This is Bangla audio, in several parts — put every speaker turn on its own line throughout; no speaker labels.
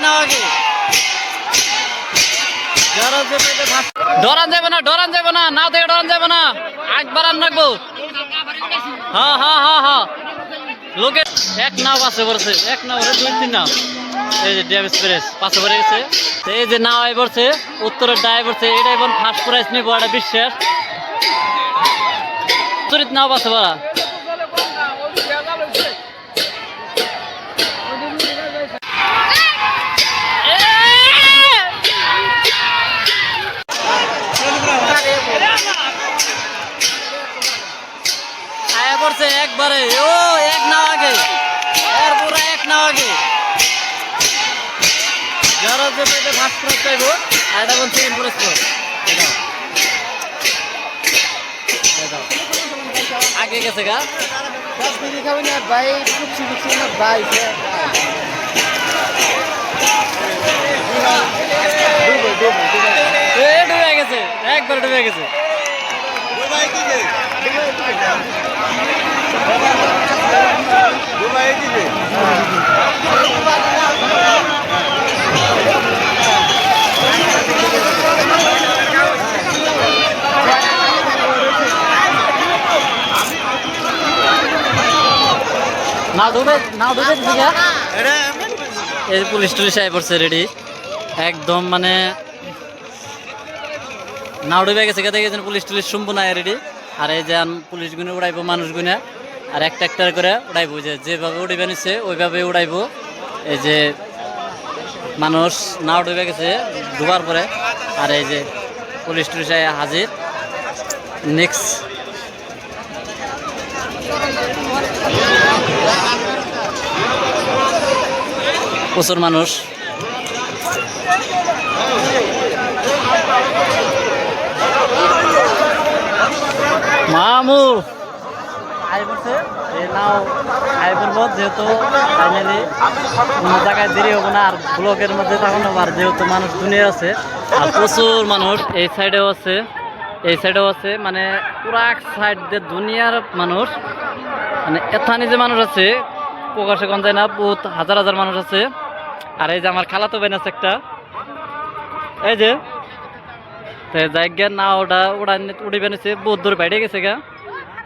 নাও আগে ডরান যাবে না নাও থেকে ডরান যাবে না একবার আর নাকবো হ্যাঁ হ্যাঁ হ্যাঁ হ্যাঁ লোকে এক নাও পাশে পড়ছে এক নাও দুই তিন নাও এই যে ডিএম এক্সপ্রেস পাশে পড়ে গেছে এই যে নাও আই পড়ছে উত্তরের ডাই পড়ছে এটা এখন ফার্স্ট প্রাইজ নিব এটা বিশ্বাস চরিত নাও পাশে পড়া পড়ছে একবারে ও এক নাও আগে এরপরে এক নাও আগে যারা যে পেটে ফার্স্ট প্রাইজ পাইবো আর এটা কোন সেকেন্ড প্রাইজ আগে গেছে গা কাশ্মীরি খাবি না ভাই কুচি কুচি না ভাই ডুবে গেছে একবার ডুবে গেছে পুলিশ টুলিশ আই পড়ছে রেডি একদম মানে নাও ডুবে গেছে দেখে পুলিশ টুলিশ শুনবো না রেডি আর এই যে পুলিশ গুনে উড়াইবো মানুষ গুনে আর একটা একটা করে উড়াইবো যেভাবে উড়িবে নিচ্ছে ওইভাবে উড়াইবো এই যে মানুষ নাও ডুবে গেছে ডুবার পরে আর এই যে পুলিশ টুলিশ হাজির নেক্সট প্রচুর মানুষ মামু আই পড়ছে নাও আই পড়বো যেহেতু ফাইনালি কোনো জায়গায় দেরি হবো না আর ব্লকের মধ্যে তখন আর যেহেতু মানুষ দুনিয়া আছে আর প্রচুর মানুষ এই সাইডেও আছে মানে পুরা এক সাইড দিয়ে দুনিয়ার মানুষ মানে এথানি যে মানুষ আছে প্রকাশে কোন যায় না বহুত হাজার হাজার মানুষ আছে আর এই যে আমার খালাতো বোন আছে একটা এই যে জায়গা নাওটা উড়িবে নিছে বহুত দূর বাইরে গেছে গা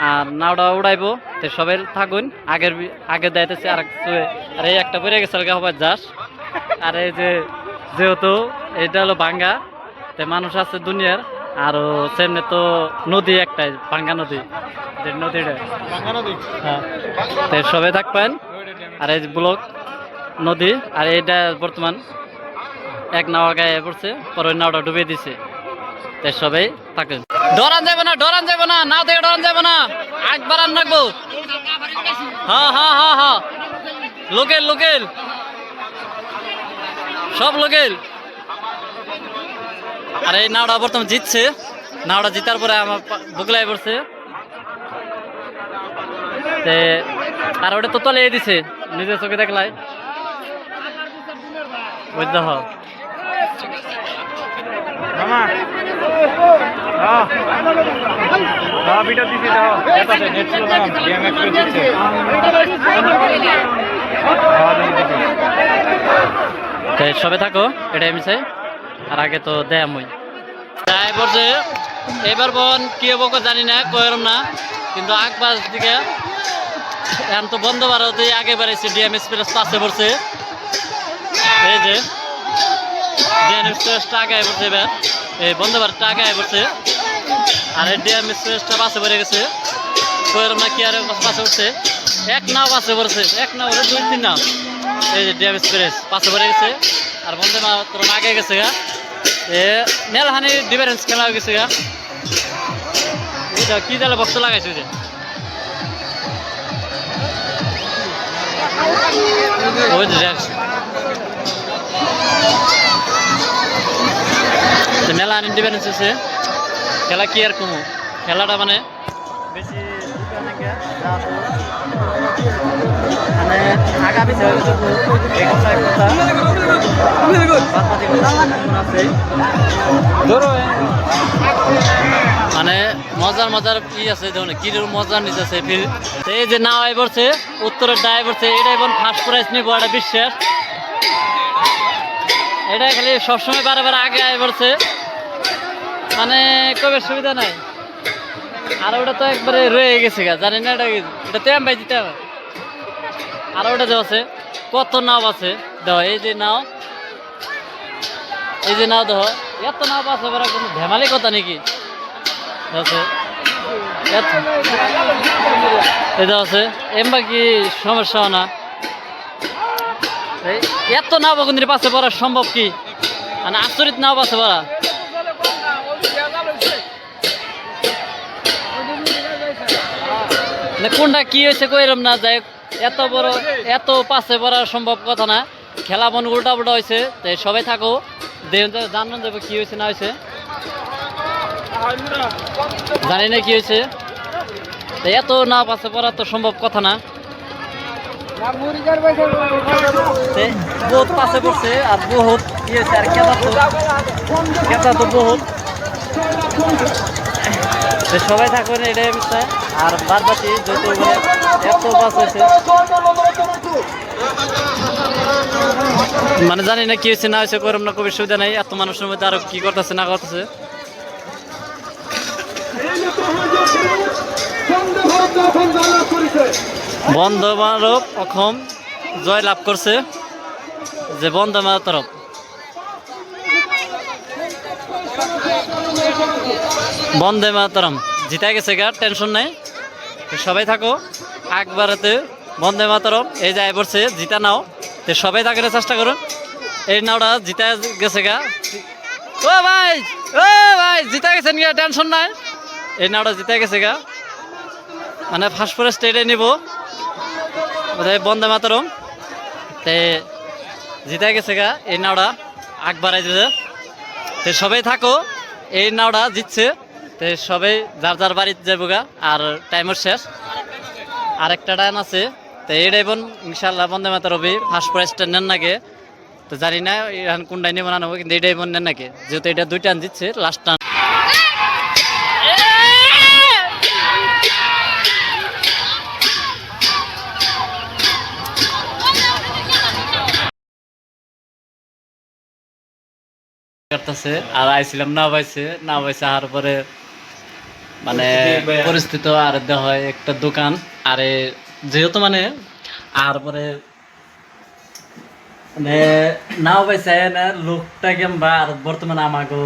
আর নাওটা উড়াইবো তো সবাই থাকুন আগে যাইতেছে আর এই একটা পড়ে গেছে গা হবার যাস আর এই যে যেহেতু এটা হলো ভাঙ্গা তো মানুষ আছে দুনিয়ার আর সেমনি তো নদী একটাই ভাঙ্গা নদী যে নদীটা হ্যাঁ তো সবাই থাকবেন আর এই ব্লক নদী আর এইটা বর্তমান এক নাওয়া গায়ে পড়ছে পরে নাওটা ডুবে দিছে তাই সবাই থাকেন ডরান যাবে না নাও থেকে ডরান যাবে না একবার আর নাকবো হ্যাঁ হ্যাঁ হ্যাঁ হ্যাঁ লোকেল সব লোকেল আর এই নাওটা বর্তমান জিতছে নাওটা জিতার পরে আমার বুকলাই পড়ছে আর ওটা তো তলে দিছে নিজের চোখে দেখলাই বুঝতে হ সবে থাকো এটাই মিশাই আর আগে তো দেয় মই তাই পড়ছে এবার বোন কি হবো জানি না কয়েরম না কিন্তু আগবার দিকে এখন তো বন্ধ ভারতে আগে বেড়েছে ডিএম এক্সপ্রেস পাশে পড়ছে এই যে ডিএম এক্সপ্রেসটা আগে পড়ছে এবার এই বন্ধ ভারতটা আগে পড়ছে আর এই ডিএম এক্সপ্রেসটা পাশে পড়ে গেছে কয়েরম না কি আর পাশে পড়ছে এক নাও পাশে পড়ছে এক নাও দুই তিন নাও এই যে ডিএম এক্সপ্রেস পাশে পড়ে গেছে আর বন্ধে মাতরম আগে গেছে গা মেলহানি ডিফারেন্স খেলা হয়ে গেছে গা কি জালে বক্স লাগাইছে যে মেলহানি ডিফারেন্স আছে খেলা কি আর কমু খেলাটা মানে বেশি মানে আগা পিছিয়ে হয়ে গেছে মানে মজার ই আছে কি মজার নিচে আছে ফির এই যে নাও আই পড়ছে উত্তরের ডাই পড়ছে এটা এখন ফার্স্ট প্রাইজ নিব এটা বিশ্বাস এটা খালি সবসময় বারে আগে আয় পড়ছে, মানে কবে সুবিধা নাই। আর ওটা তো একবারে রয়ে গেছে গা, জানি না এটা এটা তেম ভাই দিতে হবে। আর ওটা যে আছে কত নাও আছে দেখো, এই যে নাও, এই যে নাও দেখো, এত নাও আছে বড় কোনো ধেমালি কথা নাকি আছে। এটা আছে এমবা কি সমস্যা না, এত নাও কিন্তু পাশে পড়া সম্ভব কি, মানে আচরিত নাও পাশে পড়া। কোনটা কি হয়েছে কইরম না, যাই এত বড় এত পাশে পড়া সম্ভব কথা না, খেলা মন উল্টা পুল্টা হয়েছে। তো সবাই থাকো, জানান যাবো কি হয়েছে না হয়েছে, জানি না কি হয়েছে। এত না পাশে পড়া তো সম্ভব কথা না, বহুত পাশে পড়ছে আর বহুত কি হয়েছে, আর কেতা তো বহুত। সবাই থাকবেন এটাই বিষয়, আর বাদ বাকি যত এত পাস হয়েছে মানে জানি না কি হয়েছে না হয়েছে, করম না, কবির সুবিধা নাই। এত মানুষের মধ্যে আরো কি করতেছে না করতেছে। বন্ধ মাতরম অসম জয় লাভ করছে, যে বন্ধ মাতরম বন্দে মাতরম জিতে গেছে গা, টেনশন নাই। সবাই থাকো একবারেতে বন্দে মাতরম এই যায় পড়ছে, জিতা নাও। তো সবাই থাকার চেষ্টা করুন, এই নাওটা জিতে গেছে গা। ও ভাই, ও ভাই জিতে গেছেন গা, টেনশন নাই, এই নাওটা জিতে গেছে গা। মানে ফার্স্ট ফরেস্ট এটাই নিব বন্দে মাতরম, তে জিতে গেছে গা এই নাওটা আগ বাড়াই দিছে। তো সবাই থাকো, এই নাওটা জিতছে। তো সবাই যার যার বাড়িতে যাবো গা, আর টাইমের শেষ, আরেকটা টাইম আছে। তো এইটাই বোন ইনশাল্লাহ বন্দে মাতরম ফার্স্ট প্রাইজটা নেন নাকি, তো জানি না এখন কোনটাই নেব না নেবো, কিন্তু এইটাই বোন নেন নাকি, যেহেতু এটা 2 টান জিতছে লাস্ট টান। আর আইছিলাম না পাইছে আসার পরে মানে পরিস্থিতি আর দেওয়া হয় একটা দোকান, আরে যেহেতু মানে আর পরে মানে নাও পাইছে না লোকটা কেমবা, আর বর্তমানে আমাকে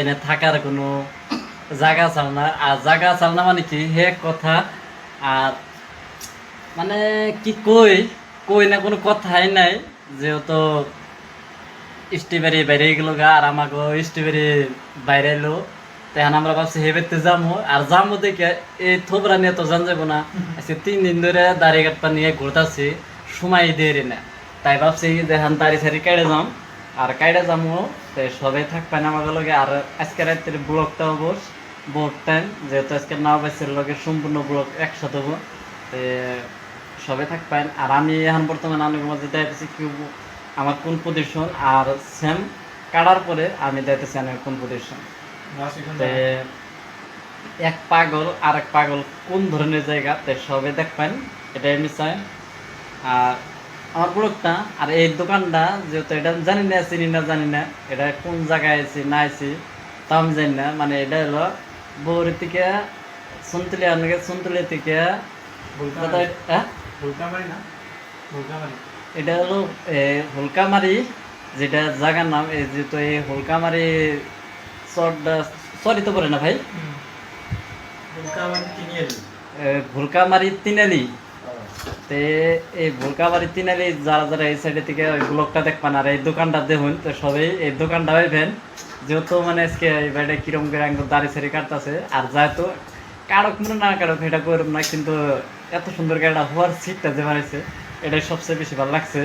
এনে থাকার কোনো জায়গা চাল না। আর জায়গা চাল না মানে কি হে কথা, আর মানে কি কই না কোনো কথাই নাই, যেহেতু স্টিবারি বাইরে গেলো গা, আর আমাকে স্টিবারি বাইরে এলো। তখন আমরা ভাবছি হেবেতে যাবো, আর যাবো দেখে এই থোবরা নিয়ে তো জান যাবো না। আজকে 3 দিন ধরে দাড়ি কাটপা নিয়ে ঘুরতেছি, সময় দিয়ে না, তাই ভাবছি দেখান দাড়ি সারি কাটে যাম, আর কাটে যাবো। তো সবাই থাকবে না আমাকে লগে। আর আজকে রাত্রে ব্লগটাও বহুত টাইম, যেহেতু আজকে নাও বাইসের লগে সম্পূর্ণ ব্লগ একসাথে হবো। তো সবাই থাকবেন। আর আমি এখন বর্তমানে অনেক মধ্যে দেখতেছি কি আমার কোন পজিশন, আর সেম কাটার পরে আমি দেখতেছি আমি কোন পজিশন। এক পাগল আর এক পাগল কোন ধরনের জায়গা, তো সবাই দেখবেন এটাই নিশ্চয়। আর আমার ব্লগটা আর এই দোকানটা যেহেতু এটা জানি না, চিনি না, জানি না এটা কোন জায়গায় আছি না আছি তা আমি জানি না। মানে এটা হলো বৌরি থেকে সন্তুলিয়া সন্তুলিয়া থেকে এটা হলো হুলকামারি, যেটা জায়গার নাম। এই যেহেতু এই হুলকামারি সরি তো বলে না ভাই, ভুলকামারি তিনালি। তে এই ভুলকামারি তিনালি যারা যারা এই সাইডে থেকে ওই ব্লকটা দেখবেন, আর এই দোকানটা দেখুন। তো সবাই এই দোকানটা ভাইবেন, যেহেতু মানে আজকে এই বাইরে কিরম করে দাড়ি সারি কাটতেছে। আর যেহেতু কারক মনে না কারক এটা করব না, কিন্তু এত সুন্দর গাড়িটা হওয়ার সিটটা যে বানাইছে এটাই সবচেয়ে বেশি ভালো লাগছে।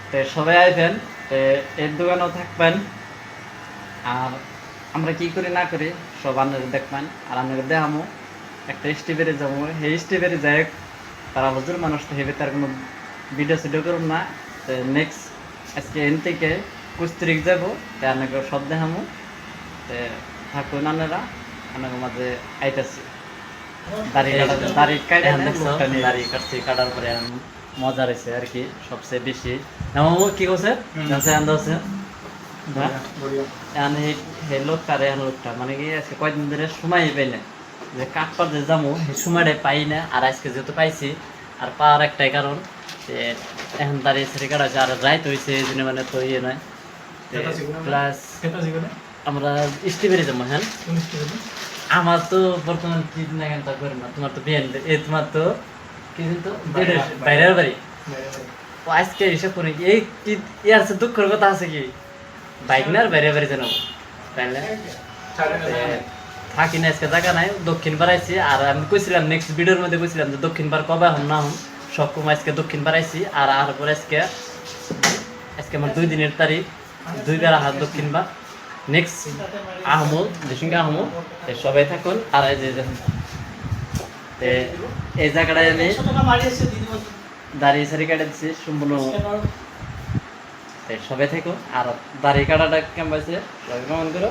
তো সবাই আইবেন, তো এর দোকানেও থাকবেন। আর আমরা কি করি না করি সব আপনারা দেখবেন, আর আপনারা দেখামো একটা স্টেপেরে যাবো। সেই স্টেপেরে যাই তারা হুজুর মানুষ তো হেবে তার কোনো ভিডিও করুন না। তো নেক্সট আজকে এন থেকে 25 তারিখ যাবো, তো আপনাকে সব দেখামো। তো থাকুন আপনারা, আপনার মাঝে আইতাছি। দাড়ি কাটছি, কাটার পরে মজা রয়েছে আর কি সবচেয়ে বেশি। এমন কি করছে আছে লোকটা মানে কি আজকে কয়দিন ধরে সময় পাই না, যে কাঠপার যে যাবো সেই সময়টাই পাই না। আর আজকে যেহেতু পাইছি আর পাওয়ার একটাই কারণ যে এখন দাঁড়িয়ে সেরে কাটা হয়েছে আর রাইত হয়েছে এই জন্য মানে তো ইয়ে নয়। প্লাস আমরা স্টিভেরে যাবো। হ্যাঁ আমার তো বর্তমান চিন্তা করি না, তোমার তো বিয়ে তোমার তো কি কিন্তু বাইরের বাড়ি। আজকে হিসাব করি এই ইয়ার দুঃখের কথা আছে কি বাইক না আর বাইরে বাইরে জানাবো তাইলে থাকি না আজকে জায়গা নাই। দক্ষিণ বাড়াইছি আর আমি কইছিলাম নেক্সট ভিডিওর মধ্যে কইছিলাম যে দক্ষিণ বার কবে হম না হম সব কম আজকে দক্ষিণ বাড়াইছি। আর পরে আজকে আমার 2 দিনের তারিখ 2 বার হাত দক্ষিণ বার নেক্সট আহমদ যেসঙ্গে আহমদ সবাই থাকুন। আর এই যে এই জায়গাটায় আমি দাঁড়িয়ে সারি কাটা দিচ্ছি সম্পূর্ণ সবাই থেকো। আর দাড়ি কাটাটা কেমন পাইছে সবাই কমেন্ট করো।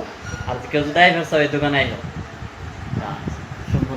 আর কেউ যদি আইফের সবাই দোকানে আইলো।